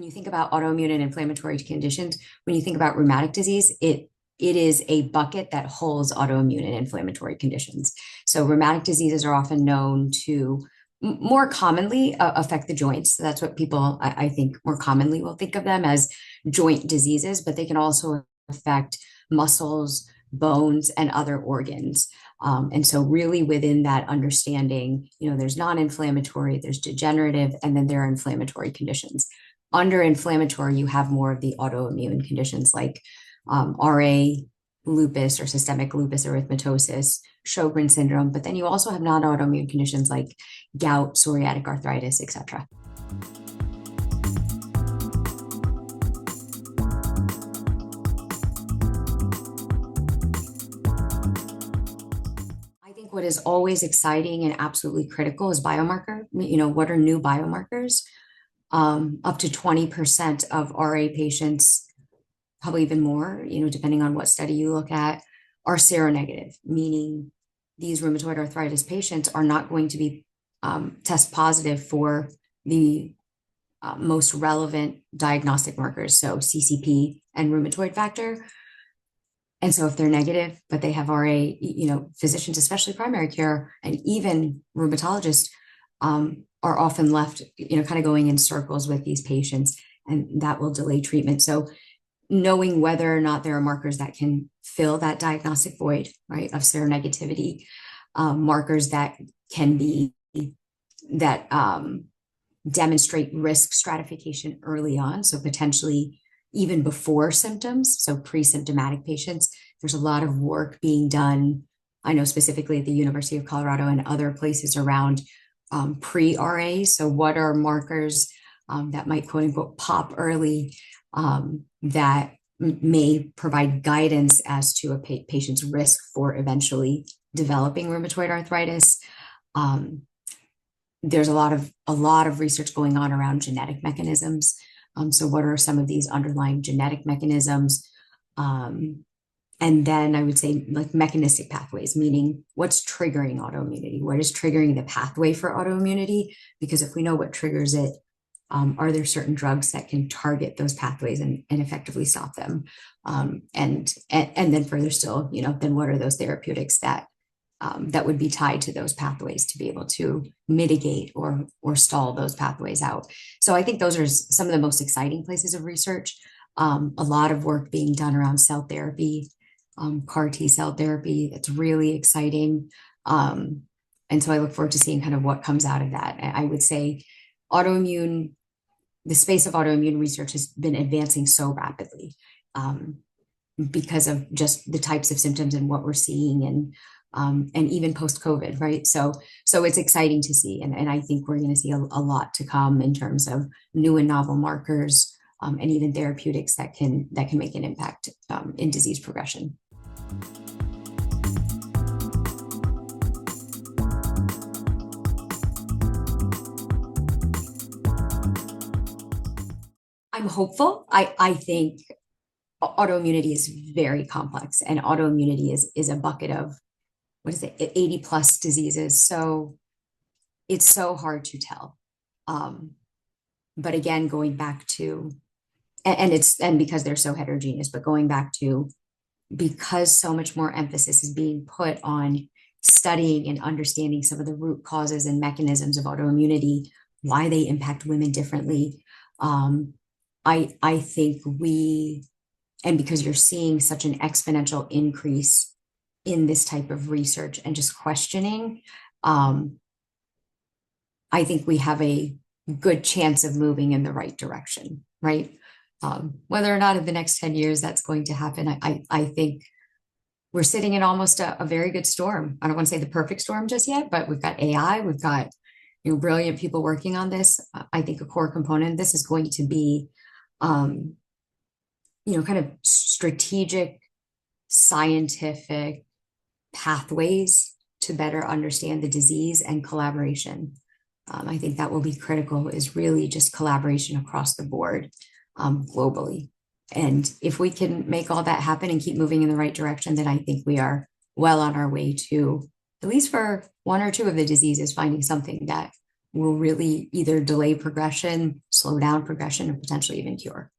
you think about autoimmune and inflammatory conditions, when you think about rheumatic disease, it is a bucket that holds autoimmune and inflammatory conditions. So rheumatic diseases are often known to more commonly affect the joints. So that's what people, I think, more commonly will think of them as joint diseases, but they can also affect muscles, bones, and other organs. And so really within that understanding, there's non-inflammatory, there's degenerative, and then there are inflammatory conditions. Under inflammatory, you have more of the autoimmune conditions like RA, lupus or systemic lupus erythematosus, Sjogren syndrome, but then you also have non-autoimmune conditions like gout, psoriatic arthritis, etc. I think what is always exciting and absolutely critical is biomarker. What are new biomarkers? Up to 20% of RA patients, probably even more, depending on what study you look at, are seronegative, meaning these rheumatoid arthritis patients are not going to be test positive for the most relevant diagnostic markers, so CCP and rheumatoid factor. And so if they're negative, but they have RA, physicians, especially primary care, and even rheumatologists are often left, kind of going in circles with these patients, and that will delay treatment. So knowing whether or not there are markers that can fill that diagnostic void, right, of seronegativity, markers that can be, that demonstrate risk stratification early on. So potentially even before symptoms, so pre-symptomatic patients, there's a lot of work being done. I know specifically at the University of Colorado and other places around pre-RA. So what are markers that might quote unquote pop early that may provide guidance as to a patient's risk for eventually developing rheumatoid arthritis. There's a lot of research going on around genetic mechanisms. So what are some of these underlying genetic mechanisms? And then I would say like mechanistic pathways, meaning what's triggering autoimmunity? What is triggering the pathway for autoimmunity? Because if we know what triggers it, are there certain drugs that can target those pathways and effectively stop them? And then further still, then what are those therapeutics that would be tied to those pathways to be able to mitigate or stall those pathways out? So I think those are some of the most exciting places of research. A lot of work being done around cell therapy, CAR T cell therapy. That's really exciting. And so I look forward to seeing kind of what comes out of that. I would say the space of autoimmune research has been advancing so rapidly because of just the types of symptoms and what we're seeing and even post-COVID, right? So it's exciting to see. And I think we're going to see a lot to come in terms of new and novel markers and even therapeutics that can make an impact in disease progression. I'm hopeful. I think autoimmunity is very complex, and autoimmunity is a bucket of, 80 plus diseases. So it's so hard to tell. But again, going back to, and because they're so heterogeneous, but going back to, because so much more emphasis is being put on studying and understanding some of the root causes and mechanisms of autoimmunity, why they impact women differently. I think and because you're seeing such an exponential increase in this type of research and just questioning, I think we have a good chance of moving in the right direction, right? Whether or not in the next 10 years that's going to happen, I think we're sitting in almost a very good storm. I don't want to say the perfect storm just yet, but we've got AI, we've got brilliant people working on this. I think a core component of this is going to be kind of strategic, scientific pathways to better understand the disease and collaboration. I think that will be critical, is really just collaboration across the board globally. And if we can make all that happen and keep moving in the right direction, then I think we are well on our way to, at least for one or two of the diseases, finding something that will really either delay progression, slow down progression, or potentially even cure.